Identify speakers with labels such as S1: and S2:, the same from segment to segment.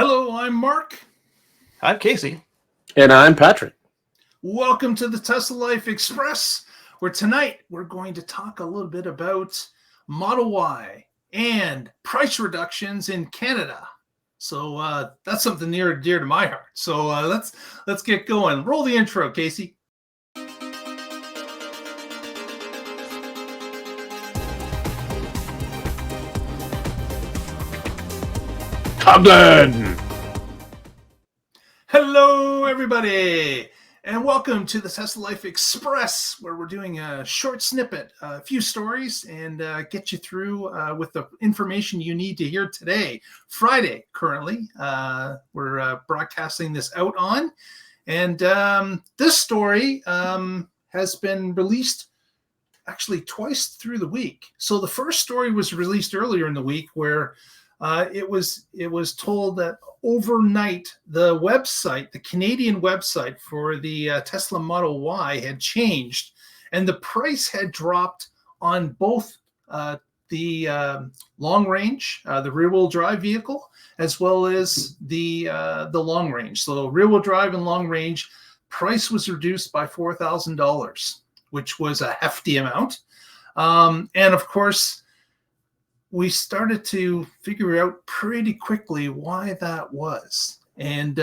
S1: Hello, I'm Mark.
S2: I'm Casey.
S3: And I'm Patrick.
S1: Welcome to the Tesla Life Express, where tonight we're going to talk a little bit about Model Y and price reductions in Canada. So that's something near and dear to my heart. So let's get going. Roll the intro, Casey.
S3: Camden!
S1: Hello, everybody, and welcome to the Tesla Life Express, where we're doing a short snippet, a few stories, and get you through with the information you need to hear today, Friday, currently. We're broadcasting this out on, and this story has been released actually twice through the week. So the first story was released earlier in the week where it was told that overnight the website, the Canadian website for the Tesla Model Y had changed, and the price had dropped on both the long range, the rear wheel drive vehicle, as well as the long range. So rear wheel drive and long range price was reduced by $4,000, which was a hefty amount, and of course, we started to figure out pretty quickly why that was. And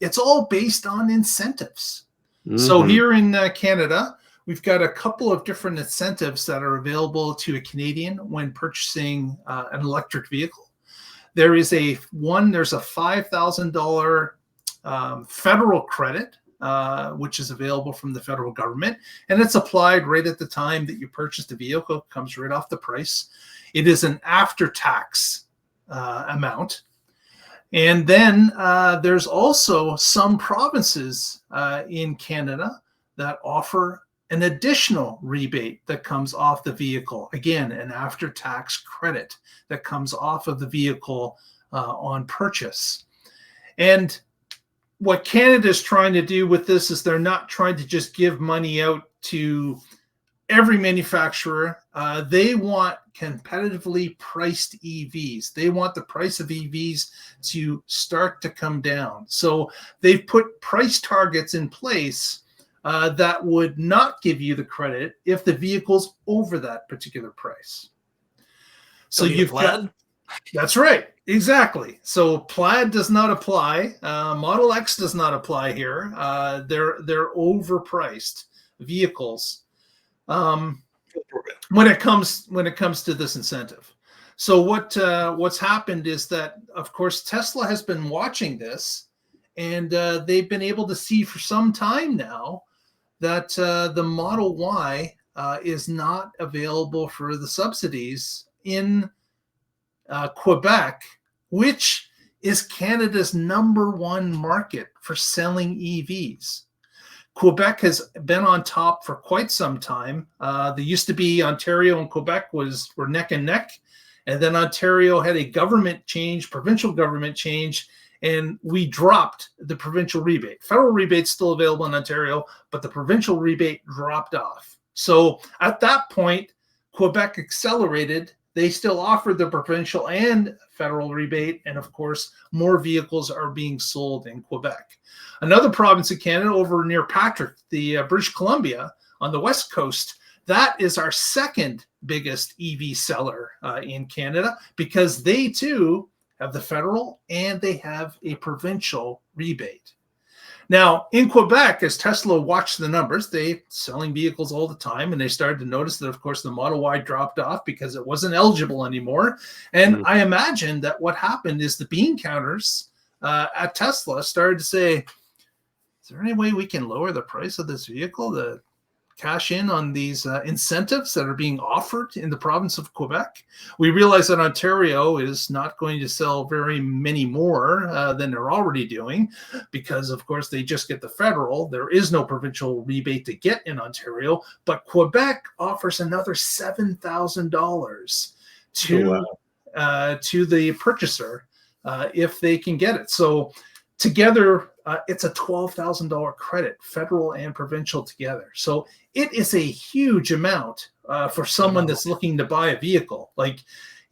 S1: it's all based on incentives. Mm-hmm. So here in Canada, we've got a couple of different incentives that are available to a Canadian when purchasing an electric vehicle. There's a $5,000 federal credit, which is available from the federal government. And it's applied right at the time that you purchase the vehicle. It comes right off the price. It is an after-tax amount. And then there's also some provinces in Canada that offer an additional rebate that comes off the vehicle. Again, an after-tax credit that comes off of the vehicle on purchase. And what Canada is trying to do with this is they're not trying to just give money out to every manufacturer. They want competitively priced EVs. They want the price of EVs to start to come down. So they've put price targets in place that would not give you the credit if the vehicle's over that particular price. So you've got, that's right, exactly. So Plaid does not apply. Model X does not apply here. They're overpriced vehicles. When it comes to this incentive. So what's happened is that, of course, Tesla has been watching this, and they've been able to see for some time now that the Model Y is not available for the subsidies in Quebec, which is Canada's #1 market for selling EVs. Quebec has been on top for quite some time. There used to be Ontario and Quebec were neck and neck. And then Ontario had a government change, provincial government change, and we dropped the provincial rebate. Federal rebate's still available in Ontario, but the provincial rebate dropped off. So at that point, Quebec accelerated. They still offered the provincial and federal rebate. And of course, more vehicles are being sold in Quebec. Another province of Canada over near Patrick, the British Columbia on the West Coast, that is our second biggest EV seller in Canada because they too have the federal and they have a provincial rebate. Now, in Quebec, as Tesla watched the numbers, they're selling vehicles all the time, and they started to notice that, of course, the Model Y dropped off because it wasn't eligible anymore. And I imagine that what happened is the bean counters at Tesla started to say, is there any way we can lower the price of this vehicle to cash in on these incentives that are being offered in the province of Quebec? We realize that Ontario is not going to sell very many more than they're already doing because, of course, they just get the federal. There is no provincial rebate to get in Ontario, but Quebec offers another $7,000 to the purchaser if they can get it. So together, it's a $12,000 credit, federal and provincial together. So it is a huge amount for someone that's looking to buy a vehicle. Like,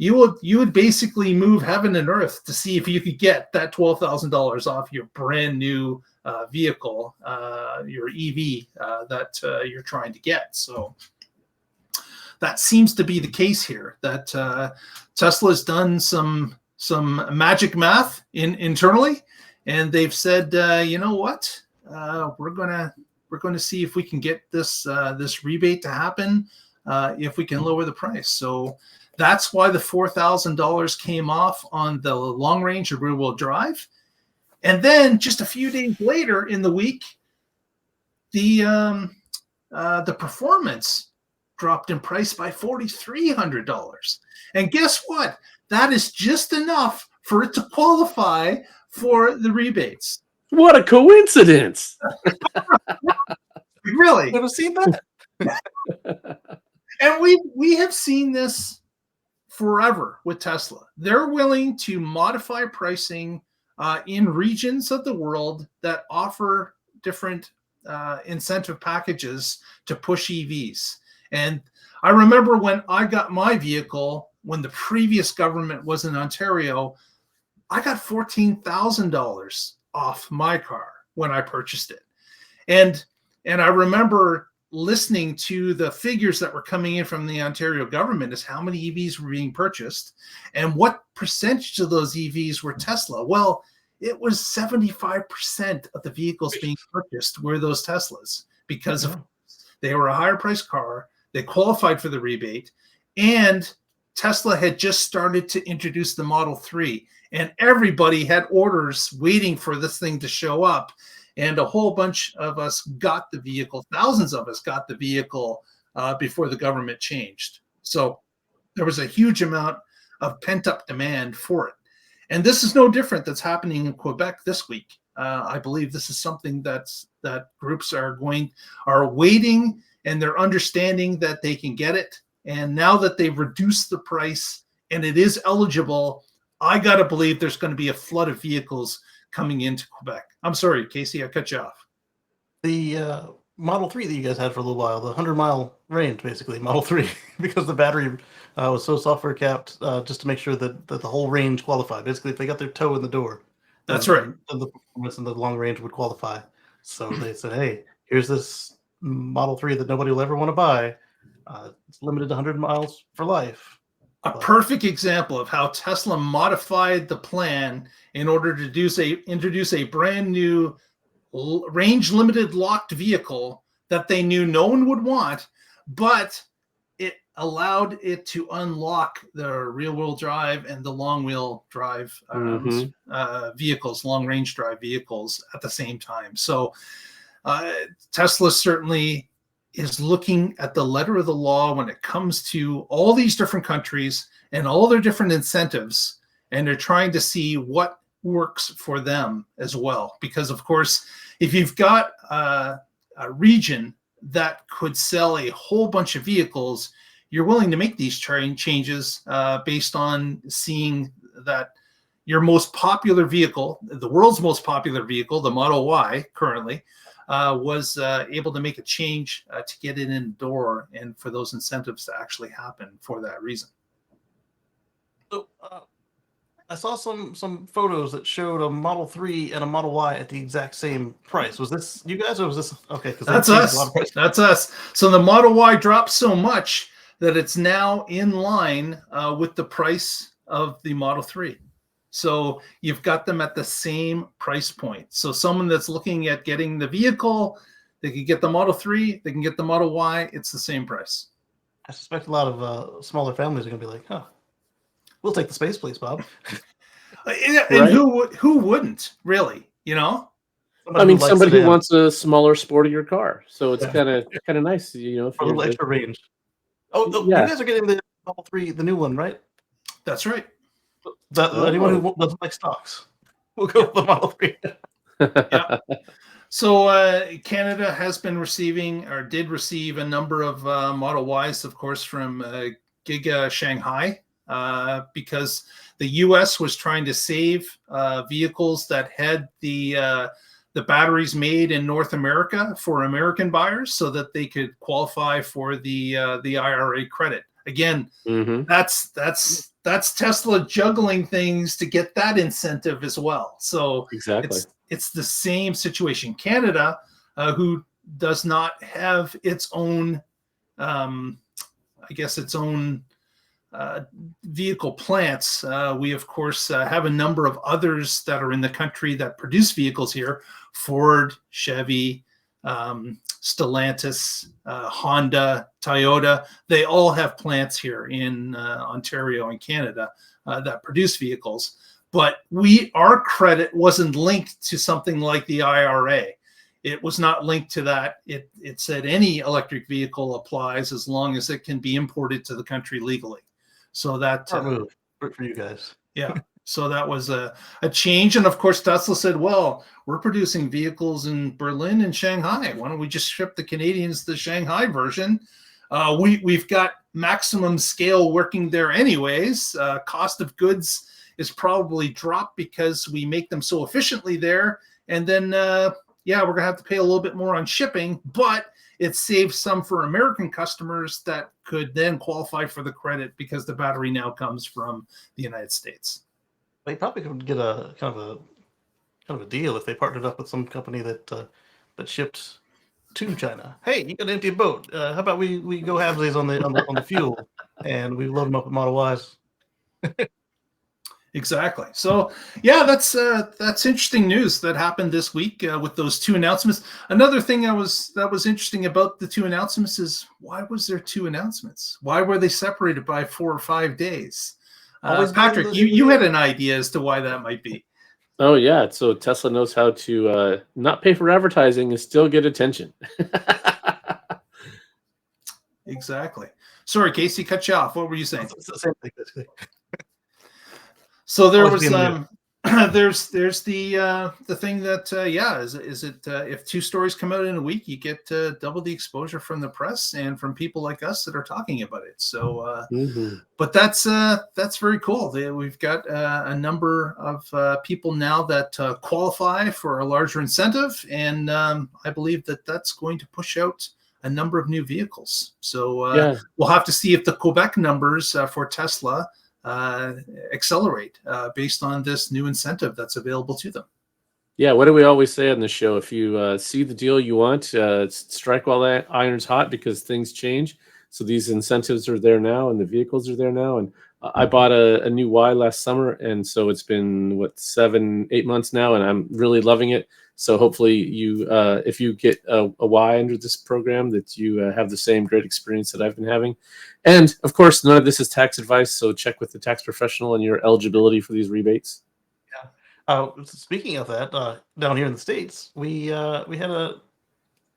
S1: you would basically move heaven and earth to see if you could get that $12,000 off your brand new vehicle, your EV that you're trying to get. So that seems to be the case here. That Tesla's done some magic math internally, and they've said, you know what, we're gonna see if we can get this this rebate to happen, if we can lower the price. So that's why the $4,000 came off on the long range rear wheel drive. And then just a few days later in the week, the performance dropped in price by $4,300. And guess what? That is just enough for it to qualify for the rebates.
S2: What a coincidence!
S1: Really?
S3: Never seen that.
S1: And we have seen this forever with Tesla. They're willing to modify pricing in regions of the world that offer different incentive packages to push EVs. And I remember when I got my vehicle, when the previous government was in Ontario, I got $14,000 off my car when I purchased it. And I remember listening to the figures that were coming in from the Ontario government as how many EVs were being purchased and what percentage of those EVs were Tesla. Well, it was 75% of the vehicles being purchased were those Teslas because of they were a higher priced car. They qualified for the rebate, and Tesla had just started to introduce the Model 3, and everybody had orders waiting for this thing to show up. And a whole bunch of us got the vehicle. Thousands of us got the vehicle before the government changed. So there was a huge amount of pent-up demand for it. And this is no different that's happening in Quebec this week. I believe this is something that groups are waiting, and they're understanding that they can get it. And now that they've reduced the price and it is eligible, I got to believe there's going to be a flood of vehicles coming into Quebec. I'm sorry, Casey, I cut you off.
S3: The Model 3 that you guys had for a little while, the 100-mile range, basically, Model 3, because the battery was so software capped just to make sure that the whole range qualified. Basically, if they got their toe in the door,
S1: that's right,
S3: then the performance and the long range would qualify. So they said, hey, here's this Model 3 that nobody will ever want to buy. It's limited to 100 miles for life.
S1: A perfect example of how Tesla modified the plan in order to introduce a brand new range limited locked vehicle that they knew no one would want, but it allowed it to unlock the rear wheel drive and the long wheel drive vehicles, long range drive vehicles at the same time. So Tesla certainly is looking at the letter of the law when it comes to all these different countries and all their different incentives, and they're trying to see what works for them as well. Because of course, if you've got a region that could sell a whole bunch of vehicles, you're willing to make these changes based on seeing that your most popular vehicle, the world's most popular vehicle, the Model Y currently, was able to make a change to get it in the door and for those incentives to actually happen for that reason.
S3: So I saw some photos that showed a Model 3 and a Model Y at the exact same price. Was this you guys, or was this okay? Because
S1: that's us. That's us. So the Model Y dropped so much that it's now in line with the price of the Model 3. So you've got them at the same price point. So someone that's looking at getting the vehicle, they can get the Model 3, they can get the Model Y. It's the same price.
S3: I suspect a lot of smaller families are going to be like, huh, we'll take the space, please, Bob.
S1: And right? Who wouldn't, really, you know?
S2: Somebody who wants a smaller, sportier car. So it's kind of nice, you know.
S3: For a little extra range. Oh, yeah. You guys are getting the Model 3, the new one, right?
S1: That's right.
S3: Anyone who doesn't like stocks, we'll go with the Model 3.
S1: Yeah. So Canada has been receiving, or did receive, a number of Model Ys, of course, from Giga Shanghai, because the U.S. was trying to save vehicles that had the batteries made in North America for American buyers, so that they could qualify for the IRA credit. Again, that's that's Tesla juggling things to get that incentive as well. So
S2: Exactly.
S1: it's the same situation. Canada, who does not have its own, I guess, its own vehicle plants. We, of course, have a number of others that are in the country that produce vehicles here: Ford, Chevy, Stellantis, Honda, Toyota. They all have plants here in Ontario and Canada that produce vehicles. But our credit wasn't linked to something like the IRA. It was not linked to that. It said any electric vehicle applies as long as it can be imported to the country legally. So that
S3: move for you guys.
S1: Yeah. So that was a change. And of course, Tesla said, well, we're producing vehicles in Berlin and Shanghai. Why don't we just ship the Canadians the Shanghai version? We've got maximum scale working there anyways. Cost of goods is probably dropped because we make them so efficiently there. And then, we're going to have to pay a little bit more on shipping, but it saves some for American customers that could then qualify for the credit because the battery now comes from the United States.
S3: They probably could get a kind of a deal if they partnered up with some company that shipped to China. Hey, you got an empty boat. How about we go halvesies on the fuel, and we load them up with Model Ys.
S1: Exactly. So, yeah, that's interesting news that happened this week with those two announcements. Another thing that was interesting about the two announcements is, why was there two announcements? Why were they separated by 4 or 5 days? Patrick, you had an idea as to why that might be.
S2: Oh yeah, so Tesla knows how to not pay for advertising and still get attention.
S1: Exactly. Sorry, Casey, cut you off. What were you saying?
S3: It's the same thing, basically.
S1: So there was there's the thing that is it if 2 stories come out in a week, you get double the exposure from the press and from people like us that are talking about it. So but that's very cool. We've got a number of people now that qualify for a larger incentive, and I believe that that's going to push out a number of new vehicles. So we'll have to see if the Quebec numbers for Tesla accelerate based on this new incentive that's available to them.
S2: Yeah, what do we always say on the show? If you see the deal you want, strike while that iron's hot, because things change. So these incentives are there now, and the vehicles are there now. And I bought a new Y last summer, and so it's been 7-8 months now, and I'm really loving it. So hopefully you, if you get a Y under this program, that you have the same great experience that I've been having. And of course, none of this is tax advice, so check with the tax professional on your eligibility for these rebates.
S3: Yeah. Speaking of that, down here in the States, we had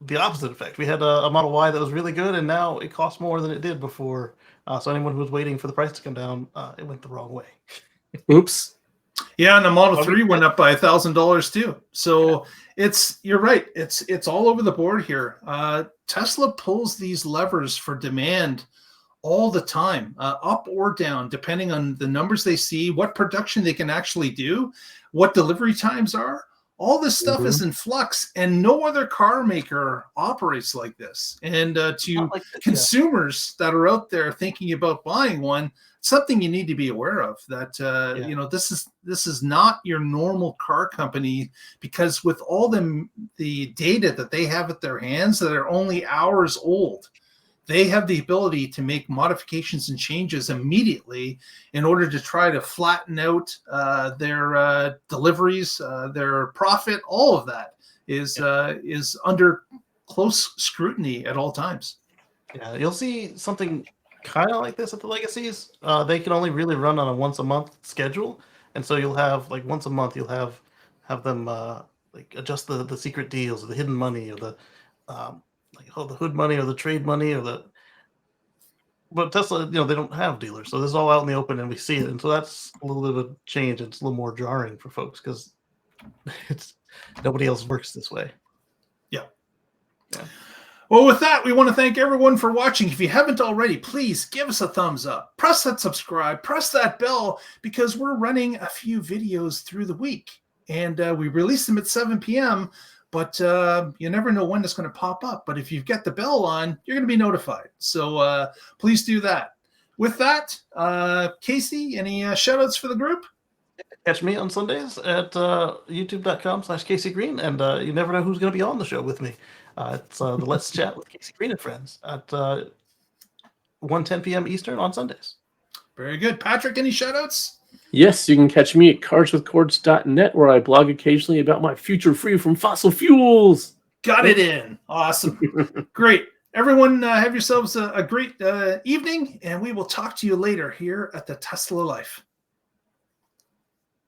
S3: the opposite effect. We had a Model Y that was really good, and now it costs more than it did before. So anyone who was waiting for the price to come down, it went the wrong way.
S2: Oops.
S1: Yeah, and the Model 3 went up by $1,000 too. So you're right. It's all over the board here. Tesla pulls these levers for demand all the time, up or down, depending on the numbers they see, what production they can actually do, what delivery times are. All this stuff is in flux, and no other car maker operates like this. And to consumers that are out there thinking about buying one, something you need to be aware of, that this is not your normal car company, because with all the data that they have at their hands that are only hours old, they have the ability to make modifications and changes immediately in order to try to flatten out their deliveries, their profit. All of that is under close scrutiny at all times.
S3: Yeah, you'll see something kind of like this at the Legacies. They can only really run on a once a month schedule, and so you'll have once a month you'll have them adjust the secret deals or the hidden money or the the hood money or the trade money but Tesla, they don't have dealers, so this is all out in the open and we see it, and so that's a little bit of a change. It's a little more jarring for folks because nobody else works this way.
S1: Yeah. Well, with that, we want to thank everyone for watching. If you haven't already, please give us a thumbs up, press that subscribe, press that bell, because we're running a few videos through the week, and we release them at 7 p.m., but you never know when it's going to pop up. But if you've got the bell on, you're going to be notified. So please do that. with that, Casey, any shout outs for the group?
S3: Catch me on Sundays at youtube.com/Casey Green, and you never know who's going to be on the show with me. It's the Let's Chat with Casey Green and Friends at 1:10 p.m. Eastern on Sundays.
S1: Very good. Patrick, any shout outs?
S2: Yes, you can catch me at cardswithcords.net, where I blog occasionally about my future free from fossil fuels.
S1: Got it in. Awesome. Great. Everyone, have yourselves a great evening, and we will talk to you later here at the Tesla Life.